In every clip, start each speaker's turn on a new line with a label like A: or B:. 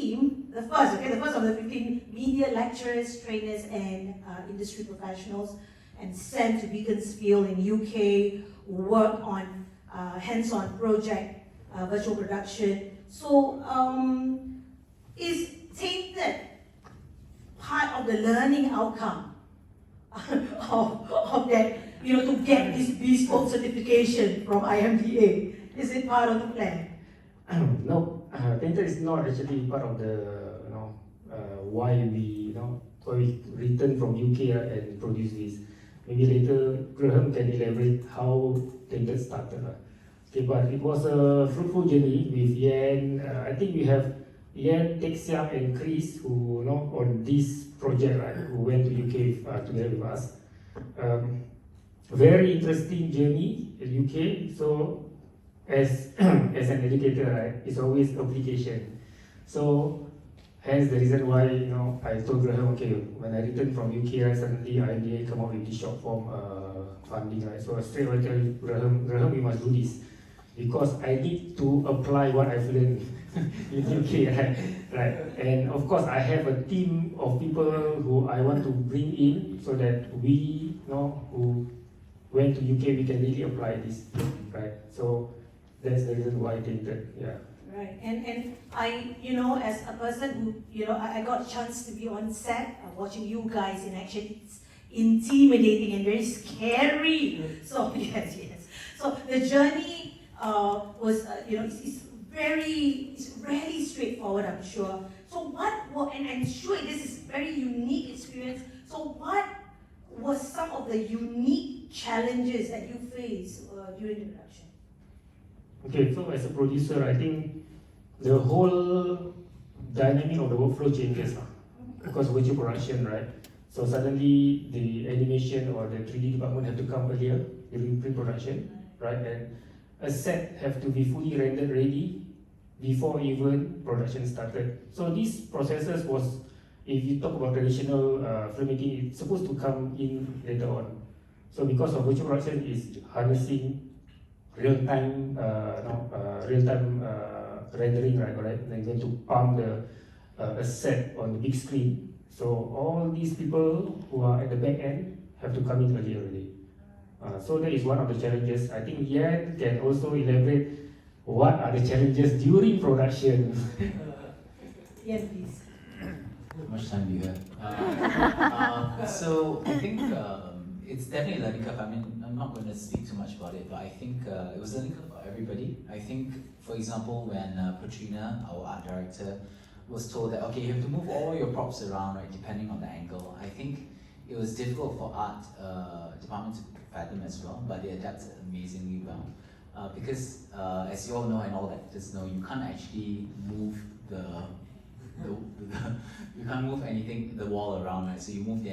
A: team, the first of the 15 media lecturers, trainers, and industry professionals, and sent to Beaconsfield in UK, work on hands-on project, virtual production. So, is Tainted part of the learning outcome of that, to get this bespoke certification from IMDA? Is it part of the plan?
B: No, Tainted is not actually part of the, why we, why we returned from UK and produce this. Maybe later Graham can elaborate how Tainted started. Okay, but it was a fruitful journey with Yan. I think we have Yan, Teck Siam, and Chris who, on this project, right, who went to UK together with us. Very interesting journey in UK. So, as as an educator, right, it's always application. So, hence the reason why I told Graham, okay, when I returned from UK, right, suddenly IMDA come out with this short form funding, right. So I straight away tell Graham, we must do this because I need to apply what I've learned in UK, right. And of course, I have a team of people who I want to bring in so that we, who went to UK, we can really apply this, right. So that's the reason why I Tainted, yeah.
A: Right, and I, as a person who, I got a chance to be on set, watching you guys in action. It's intimidating and very scary. So yes. So the journey was, it's really straightforward, I'm sure. So and I'm sure this is a very unique experience. So what was some of the unique challenges that you faced during the production?
B: Okay, so as a producer, I think the whole dynamic of the workflow changes because of virtual production, right? So suddenly the animation or the 3D department have to come earlier during pre-production, right? And a set have to be fully rendered ready before even production started. So these processes was, if you talk about traditional filmmaking, it's supposed to come in later on. So because of virtual production is harnessing real-time rendering, right? They're going to pump the asset on the big screen. So all these people who are at the back end have to come in early already. So that is one of the challenges. I think Yan can also elaborate what are the challenges during production.
A: Yan, please.
C: How much time do you have? So I think it's definitely a learning curve. I mean, I'm not going to speak too much about it, but I think it was a learning curve for everybody. I think, for example, when Patrina, our art director, was told that, okay, you have to move all your props around, right, depending on the angle. I think it was difficult for art department to fathom as well, but they adapted amazingly well. Because as you all know and all actors know, you can't actually move you can't move anything, the wall around, right? So you move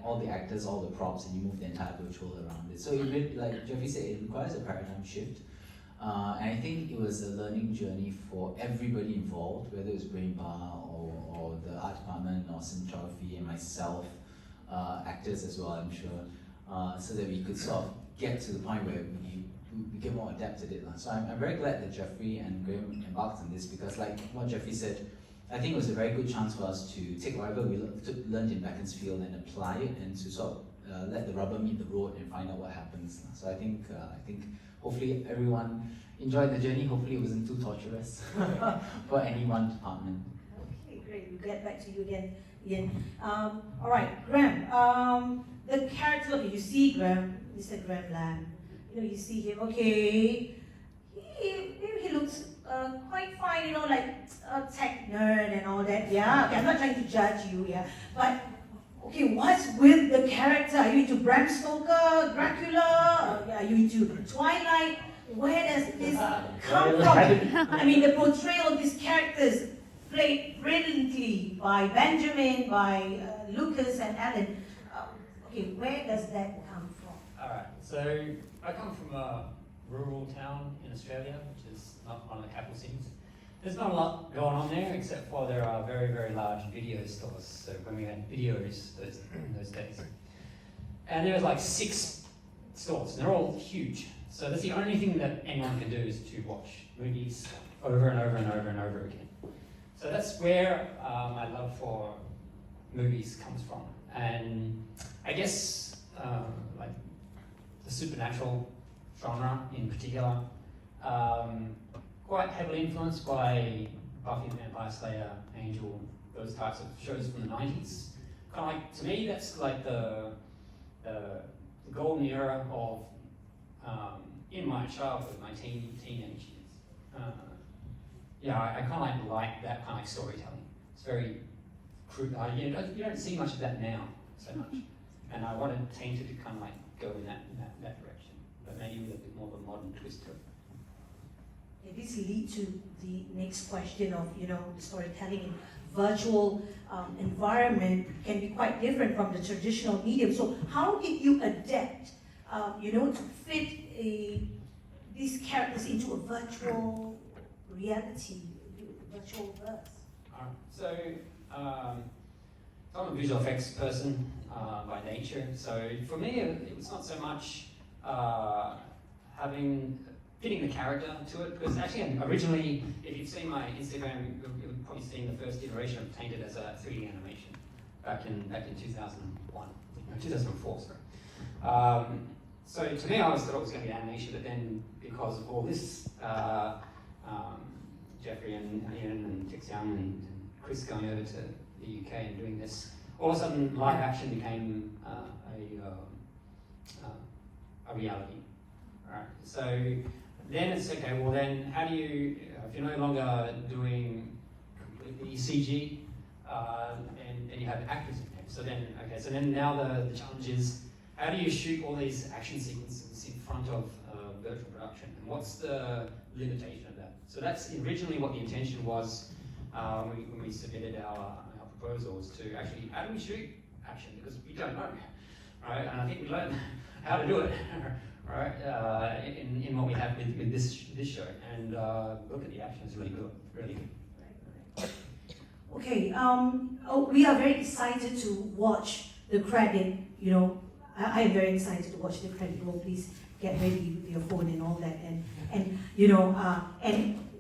C: all the actors, all the props, and you move the entire virtual around it. So it really, like Jeffrey said, it requires a paradigm shift. And I think it was a learning journey for everybody involved, whether it was Brain Bar or the art department or cinematography and myself, actors as well, I'm sure, so that we could sort of get to the point where we get more adept at it. So I'm very glad that Jeffrey and Graham embarked on this because, like what Jeffrey said, I think it was a very good chance for us to take whatever we learned in Beaconsfield and apply it and to sort of let the rubber meet the road and find out what happens. So I think hopefully everyone enjoyed the journey. Hopefully it wasn't too torturous for any one department.
A: Okay, great. We'll get back to you again, Ian. All right, Graham. The character, okay, you see Graham, Mr. Graham Lam. You see him, okay. He looks quite fine, like a tech nerd and all that. Yeah, okay, I'm not trying to judge you, yeah. But, okay, what's with the character? Are you into Bram Stoker, Dracula? Are you into Twilight? Where does this come from? I mean, the portrayal of these characters played brilliantly by Benjamin, by Lucas and Alan. Okay, where does that come from?
D: Alright, so I come from a rural town in Australia, which is not one of the capital cities. There's not a lot going on there, except for there are very, very large video stores. So when we had videos those days. And there was like 6 stores, and they're all huge. So that's the only thing that anyone can do is to watch movies over and over and over and over again. So that's where my love for movies comes from. And I guess like the supernatural genre in particular, quite heavily influenced by Buffy the Vampire Slayer, Angel, those types of shows from the 90s. Kind of like, to me, that's like the golden era of, in my childhood, my teenage years. Yeah, I kind of like that kind of storytelling. It's very crude. You don't see much of that now so much. And I wanted Tainted to kind of like go in that direction, but maybe with a bit more of a modern twist to it.
A: Yeah, this leads to the next question of, the storytelling in virtual environment can be quite different from the traditional medium. So how did you adapt, to fit these characters into a virtual reality, virtual verse?
D: So I'm a visual effects person by nature. So for me, it was not so much fitting the character to it, because actually originally, if you've seen my Instagram, you've probably seen the first iteration of Tainted as a 3D animation back in 2001, 2004, sorry. So to me, I always thought it was going to be animation, but then because of all this, Jeffrey and Ian and Tix Young and Chris going over to the UK and doing this, all of a sudden live action became a reality. Right. So then it's okay, well then how do you, if you're no longer doing completely CG, and you have actors in there, so then now the challenge is, how do you shoot all these action sequences in front of virtual production, and what's the limitation of that? So that's originally what the intention was when we submitted our proposals to actually, how do we shoot action? Because we don't know, right? And I think we learned how to do it, right? In what we have with this show, and look at the action, it's really good, really good.
A: Okay, we are very excited to watch the credit, I am very excited to watch the credit roll. Please get ready with your phone and all that. And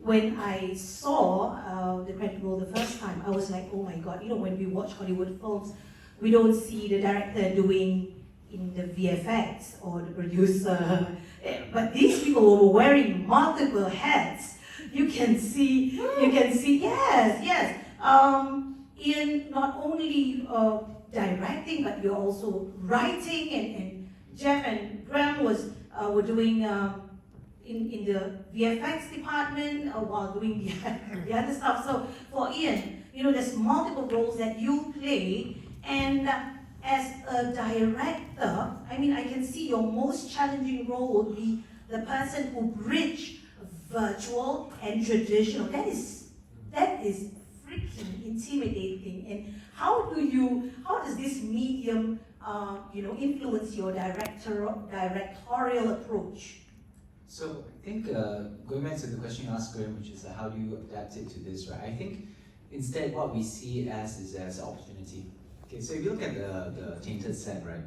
A: when I saw the credit roll the first time, I was like, oh my God, when we watch Hollywood films, we don't see the director doing in the VFX or the producer, but these people were wearing multiple hats. You can see, yes. In not only directing, but you're also writing, and Jeff and Graham were doing in the VFX department while doing the other stuff. So for Ian, there's multiple roles that you play, and as a director, I can see your most challenging role would be the person who bridge virtual and traditional. That is freaking intimidating. And how does this medium, influence your directorial approach?
C: So I think going back to the question you asked, Graham, which is how do you adapt it to this, right? I think instead what we see it as an opportunity. Okay, so if you look at the Tainted set, right,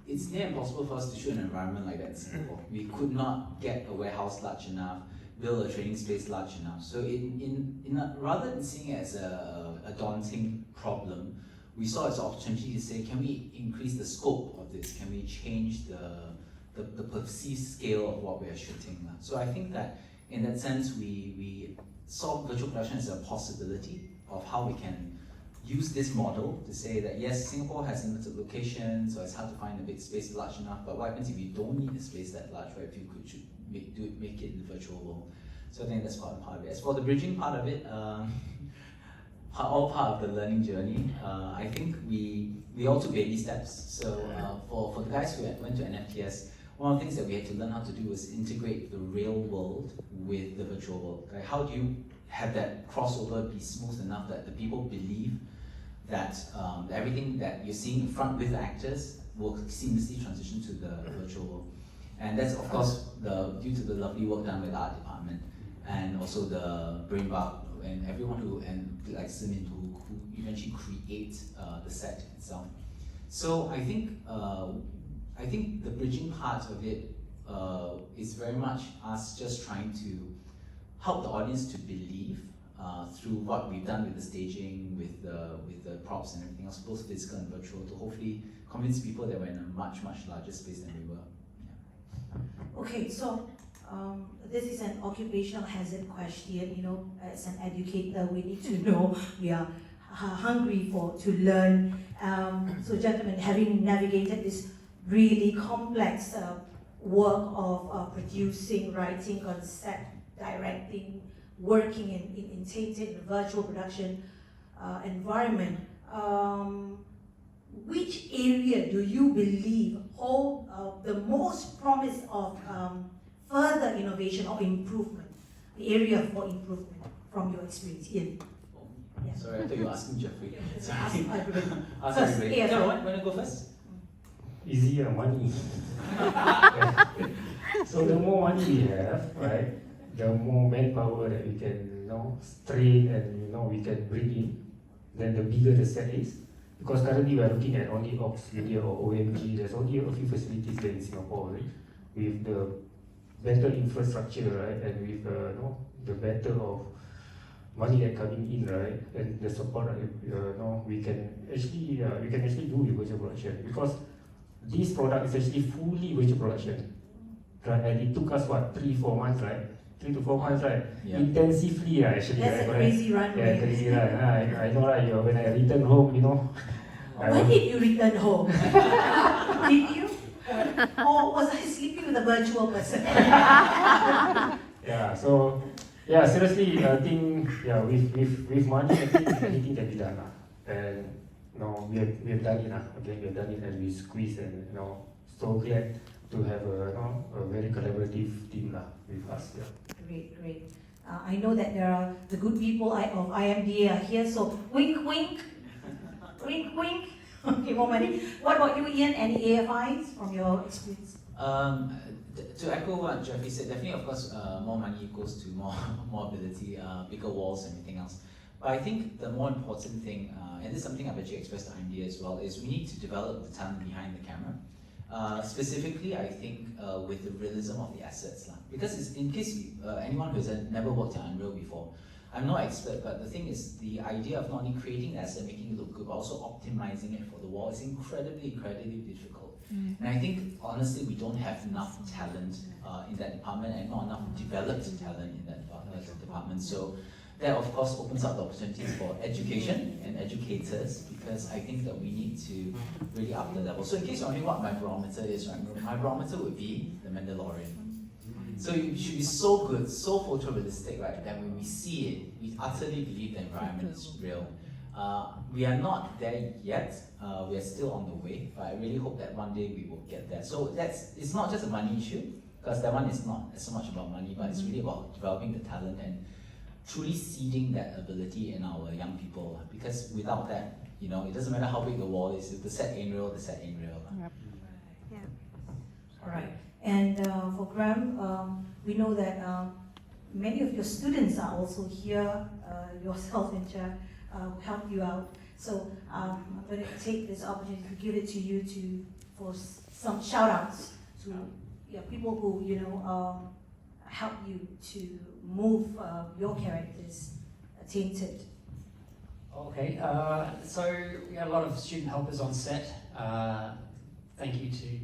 C: it's near impossible for us to shoot an environment like that in Singapore. We could not get a warehouse large enough, build a training space large enough. So rather than seeing it as a daunting problem, we saw it as an opportunity to say, can we increase the scope of this? Can we change the perceived scale of what we are shooting? So I think that in that sense, we saw virtual production as a possibility of how we can use this model to say that yes, Singapore has limited locations, so it's hard to find a big space large enough, but what happens if you don't need a space that large, right? If you could make it in the virtual world. So I think that's part of it. As for the bridging part of it, all part of the learning journey. I think we all took baby steps. So for the guys who went to NFTS, one of the things that we had to learn how to do was integrate the real world with the virtual world. Right? How do you have that crossover be smooth enough that the people believe that everything that you're seeing in front with the actors will seamlessly transition to the virtual world? And that's of course due to the lovely work done by the art department, and also the brain bug and everyone like Simin who eventually creates the set itself. So I think the bridging part of it is very much us just trying to help the audience to believe through what we've done with the staging, with the props and everything else, both physical and virtual, to hopefully convince people that we're in a much larger space than we were. Yeah.
A: Okay, so this is an occupational hazard question. You know, as an educator, we need to know, we are hungry to learn. So gentlemen, having navigated this really complex work of producing, writing, concept, directing, working in Tainted, virtual production environment, which area do you believe hold the most promise of further innovation or improvement? The area for improvement from your experience, Ian? Yeah.
C: Sorry, I thought you were asking Jeffrey. Sorry.
A: Ask everybody.
C: Ask
A: First,
C: everybody.
A: yeah,
C: No, want to go first?
B: Easier money. So the more money we have, right, the more manpower that we can, train and we can bring in, then the bigger the set is. Because currently we are looking at only Ops Media or OMG. There's only a few facilities there in Singapore, right? With the better infrastructure, right, and with the better of money that coming in, right, and the support, we can actually do the virtual production, because this product is actually fully virtual production, right? And it took us 3-4 months, right? 3 to 4 months, right?
C: Yeah.
B: Intensively, actually.
A: That's
B: right?
A: a crazy run.
B: Yeah, crazy run. I know, right? When I return home,
A: When did you return home? Did you? Or was I sleeping with a virtual person?
B: Yeah, so seriously, I think with money, I think anything can be done, and we have done it, okay, we have done it, and we squeezed, and so glad to have a very collaborative team with us. Yeah.
A: Great. I know that there are the good people of IMDA are here, so wink. Okay, more money. What about you, Ian? Any AFIs from your experience?
C: To echo what Jeffrey said, definitely, of course, more money equals to more ability, bigger walls, and everything else. But I think the more important thing, and this is something I've actually expressed to IMDA as well, is we need to develop the talent behind the camera. Specifically, I think with the realism of the assets. Because it's, in case anyone who has never worked on Unreal before, I'm no expert, but the thing is, the idea of not only creating the asset, making it look good, but also optimizing it for the wall is incredibly difficult. And I think, honestly, we don't have enough talent in that department, and not enough developed talent in that department. So that, of course, opens up the opportunities for education and educators, because I think that we need to really up the level. So in case you're wondering what my barometer is, right, my barometer would be The Mandalorian. So it should be so good, so photorealistic, right, that when we see it, we utterly believe the environment is real. We are not there yet, we are still on the way, but I really hope that one day we will get there. So it's not just a money issue, because that one is not so much about money, but it's really about developing the talent and truly seeding that ability in our young people. Because without that, it doesn't matter how big the wall is, if the set ain't real, the set ain't real.
E: Yep. Yeah.
A: All right. And for Graham, we know that many of your students are also here, yourself and Jeff, who helped you out. So I'm going to take this opportunity to give it to you for some shout-outs to people who help you to move your characters, Tainted.
D: Okay, so we had a lot of student helpers on set. Thank you to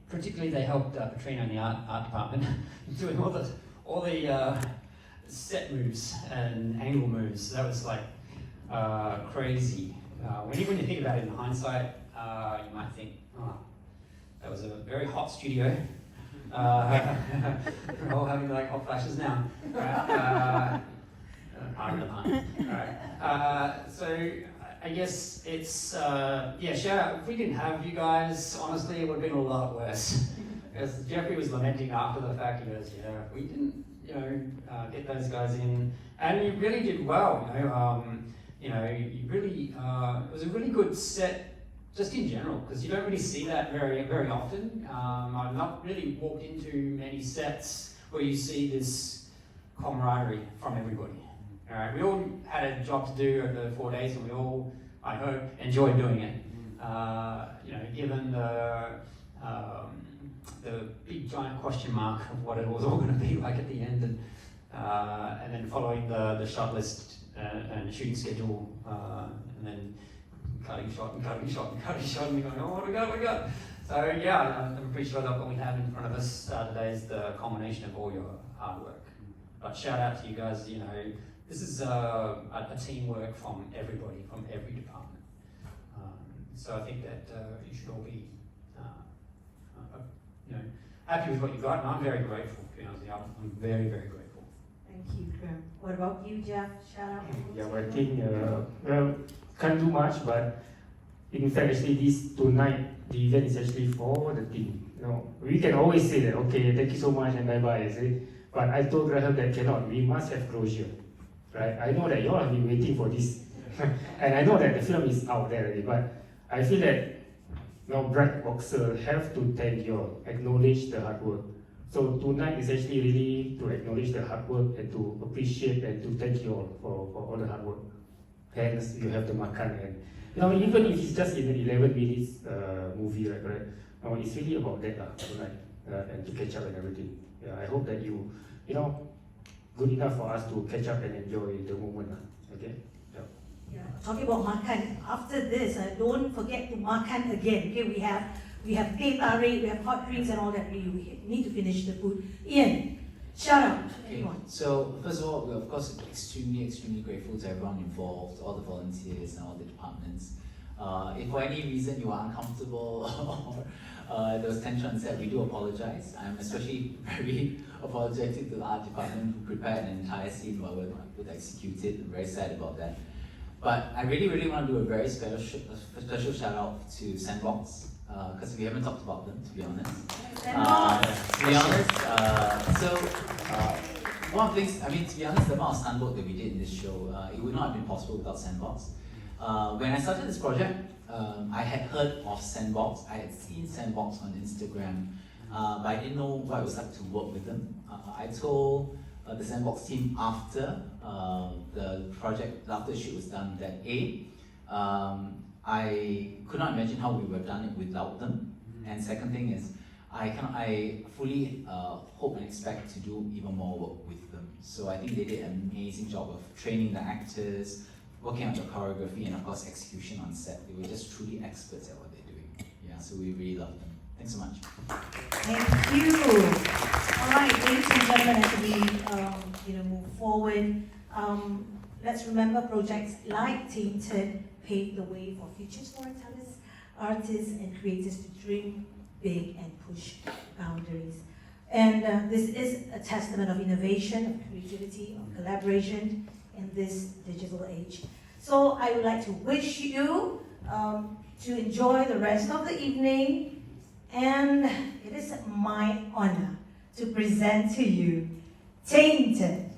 D: particularly they helped Katrina in the art department doing all the set moves and angle moves. That was like crazy. When you think about it in hindsight, you might think, oh, that was a very hot studio. We're all having like hot flashes now. Right? Right. So I guess it's shout out. If we didn't have you guys, honestly, it would have been a lot worse. Because Jeffrey was lamenting after the fact. He goes, if we didn't, get those guys in, and you really did well. You really it was a really good set. Just in general, because you don't really see that very often. I've not really walked into many sets where you see this camaraderie from everybody. All right, we all had a job to do over the 4 days, and we all, I hope, enjoyed doing it. Given the big giant question mark of what it was all going to be like at the end, and and then following the shot list and shooting schedule, and then cutting shot and cutting shot and cutting shot, and going, oh, what do we got? So yeah, I'm pretty sure that what we have in front of us today is the culmination of all your hard work. But shout out to you guys, you know, this is a teamwork from everybody, from every department. So I think that you should all be, you know, happy with what you got, and I'm very grateful. To be honest with you, I'm very, very grateful.
A: Thank you, Graham. What about you, Jeff? Shout out.
B: Yeah, well, I think, well, can't do much, but in fact, actually, this tonight, the event is actually for the team. You know, we can always say that, okay, thank you so much and bye-bye, but I told Graham that cannot, we must have closure, right? I know that you all have been waiting for this, and I know that the film is out there already, but I feel that, you know, Bright Boxer have to thank you all, acknowledge the hard work. So tonight is actually really to acknowledge the hard work and to appreciate and to thank you all for all the hard work. Hence, you have the makan, and you know, even if it's just in an 11 minutes movie, right? No, it's really about that tonight, and to catch up and everything. Yeah, I hope that you know, good enough for us to catch up and enjoy the moment. Okay.
A: Yeah. Talking about makan, after this, don't forget to makan again. Okay, we have teh tarik, we have hot drinks and all that. We need to finish the food. Ian, shout out.
C: Okay, so first of all, we're of course extremely grateful to everyone involved, all the volunteers and all the departments. If for any reason you are uncomfortable or there was tension on set, we do apologize. I'm especially very apologetic to the art department who prepared an entire scene while we're not able to execute it. I'm very sad about that. But I really want to do a very special shout out to Sandbox, because we haven't talked about them, to be honest. One of the things, I mean, to be honest, the amount of stunt work that we did in this show, it would not have been possible without Sandbox. When I started this project, I had heard of Sandbox. I had seen Sandbox on Instagram, but I didn't know what it was like to work with them. I told the Sandbox team after the project, after the shoot was done, that I could not imagine how we would have done it without them. And second thing is, I fully hope and expect to do even more work with them. So I think they did an amazing job of training the actors, working out the choreography, and of course execution on set. They were just truly experts at what they're doing. Yeah, so we really love them. Thanks so much.
A: Thank you. All right, ladies and gentlemen, as we move forward, let's remember projects like Tainted paved the way for future storytellers, artists, and creators to dream big and push boundaries. And this is a testament of innovation, of creativity, of collaboration in this digital age. So I would like to wish you to enjoy the rest of the evening, and it is my honor to present to you Tainted.